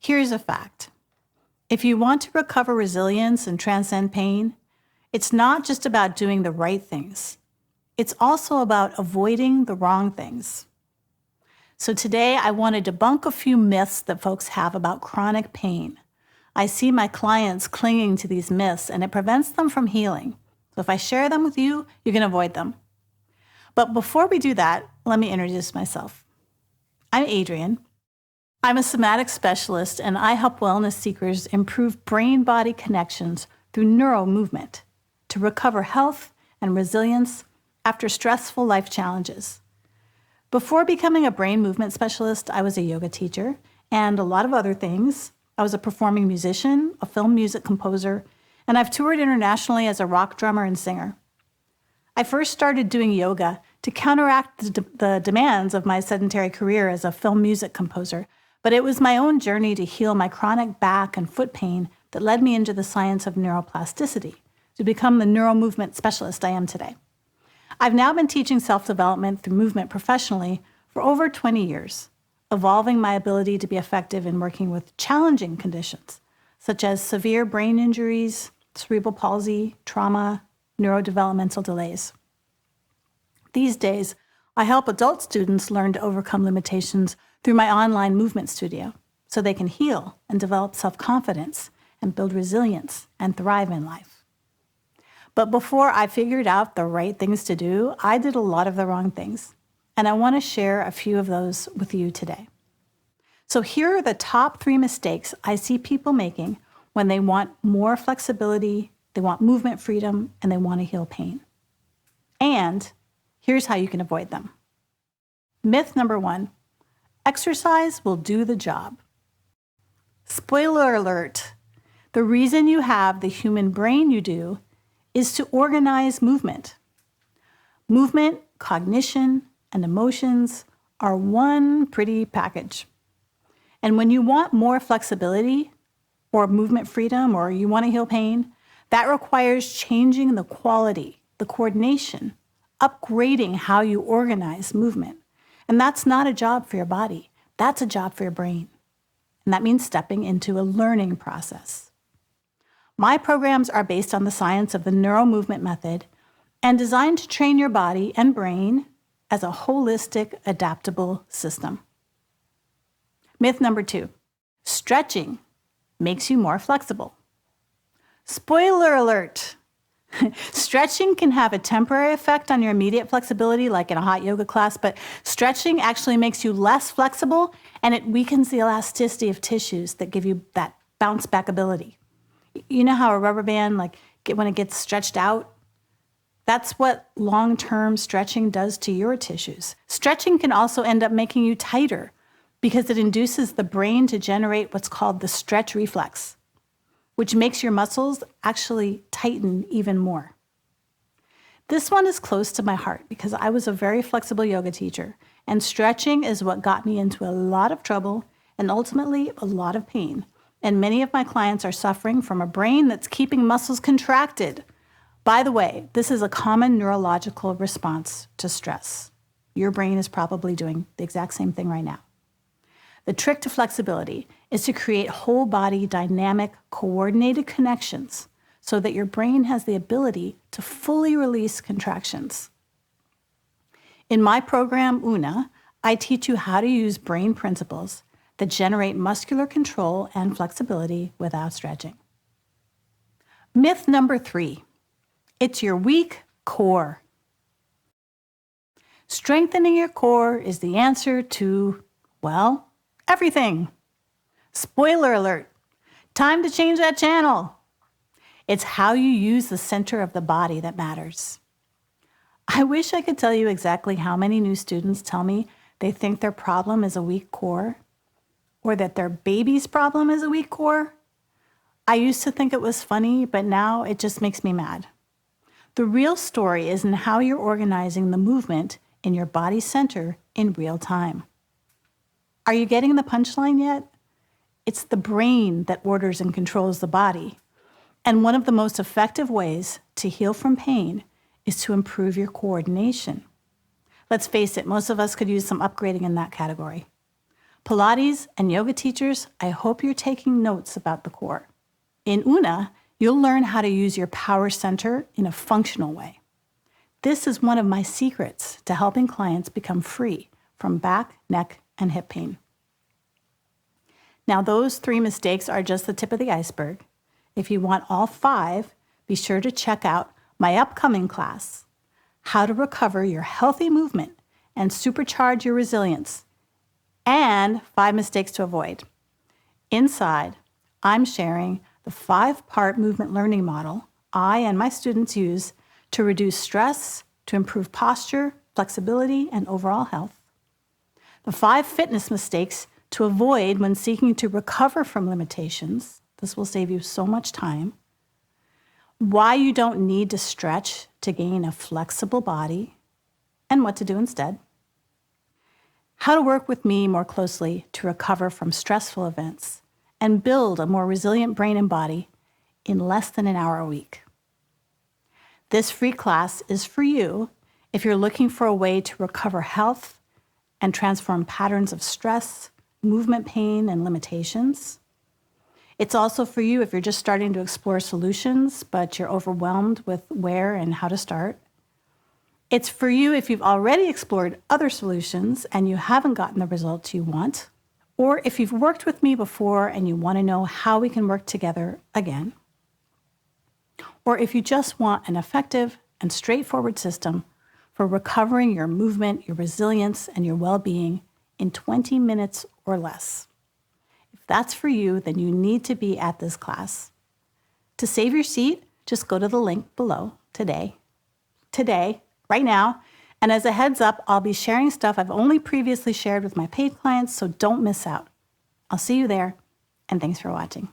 Here's a fact. If you want to recover resilience and transcend pain, it's not just about doing the right things. It's also about avoiding the wrong things. So today I want to debunk a few myths that folks have about chronic pain. I see my clients clinging to these myths and it prevents them from healing. So if I share them with you, you can avoid them. But before we do that, let me introduce myself. I'm Adrienne. I'm a somatic specialist and I help wellness seekers improve brain-body connections through neuro movement to recover health and resilience after stressful life challenges. Before becoming a brain movement specialist, I was a yoga teacher and a lot of other things. I was a performing musician, a film music composer, and I've toured internationally as a rock drummer and singer. I first started doing yoga to counteract the demands of my sedentary career as a film music composer, but it was my own journey to heal my chronic back and foot pain that led me into the science of neuroplasticity to become the neuro movement specialist I am today. I've now been teaching self-development through movement professionally for over 20 years, evolving my ability to be effective in working with challenging conditions, such as severe brain injuries, cerebral palsy, trauma, neurodevelopmental delays. These days, I help adult students learn to overcome limitations through my online movement studio so they can heal and develop self-confidence and build resilience and thrive in life. But before I figured out the right things to do, I did a lot of the wrong things, and I want to share a few of those with you today. So here are the top 3 mistakes I see people making when they want more flexibility, they want movement freedom, and they want to heal pain. And here's how you can avoid them. Myth number 1, exercise will do the job. Spoiler alert, the reason you have the human brain you do is to organize movement. Movement, cognition, and emotions are one pretty package. And when you want more flexibility or movement freedom or you want to heal pain, that requires changing the quality, the coordination, upgrading how you organize movement. And that's not a job for your body. That's a job for your brain. And that means stepping into a learning process. My programs are based on the science of the neuro movement method and designed to train your body and brain as a holistic, adaptable system. Myth number 2, stretching makes you more flexible. Spoiler alert, stretching can have a temporary effect on your immediate flexibility, like in a hot yoga class, but stretching actually makes you less flexible and it weakens the elasticity of tissues that give you that bounce back ability. You know how a rubber band, when it gets stretched out? That's what long-term stretching does to your tissues. Stretching can also end up making you tighter because it induces the brain to generate what's called the stretch reflex, which makes your muscles actually tighten even more. This one is close to my heart because I was a very flexible yoga teacher, and stretching is what got me into a lot of trouble and ultimately a lot of pain. And many of my clients are suffering from a brain that's keeping muscles contracted. By the way, this is a common neurological response to stress. Your brain is probably doing the exact same thing right now. The trick to flexibility is to create whole body dynamic, coordinated connections so that your brain has the ability to fully release contractions. In my program, Una, I teach you how to use brain principles that generate muscular control and flexibility without stretching. Myth number 3, it's your weak core. Strengthening your core is the answer to, well, everything. Spoiler alert, time to change that channel. It's how you use the center of the body that matters. I wish I could tell you exactly how many new students tell me they think their problem is a weak core, or that their baby's problem is a weak core. I used to think it was funny, but now it just makes me mad. The real story is in how you're organizing the movement in your body center in real time. Are you getting the punchline yet? It's the brain that orders and controls the body. And one of the most effective ways to heal from pain is to improve your coordination. Let's face it, most of us could use some upgrading in that category. Pilates and yoga teachers, I hope you're taking notes about the core. In Una, you'll learn how to use your power center in a functional way. This is one of my secrets to helping clients become free from back, neck, and hip pain. Now, those 3 mistakes are just the tip of the iceberg. If you want all 5, be sure to check out my upcoming class, How to Recover Your Healthy Movement and Supercharge Your Resilience, and 5 Mistakes to Avoid. Inside, I'm sharing the 5-part movement learning model I and my students use to reduce stress, to improve posture, flexibility, and overall health. The 5 fitness mistakes to avoid when seeking to recover from limitations. This will save you so much time. Why you don't need to stretch to gain a flexible body, and what to do instead. How to work with me more closely to recover from stressful events and build a more resilient brain and body in less than an hour a week. This free class is for you if you're looking for a way to recover health and transform patterns of stress, movement pain, and limitations. It's also for you if you're just starting to explore solutions, but you're overwhelmed with where and how to start. It's for you if you've already explored other solutions and you haven't gotten the results you want, or if you've worked with me before and you want to know how we can work together again. Or if you just want an effective and straightforward system for recovering your movement, your resilience, and your well-being in 20 minutes or less. If that's for you, then you need to be at this class. To save your seat, just go to the link below today, right now. And as a heads up, I'll be sharing stuff I've only previously shared with my paid clients, so don't miss out. I'll see you there, and thanks for watching.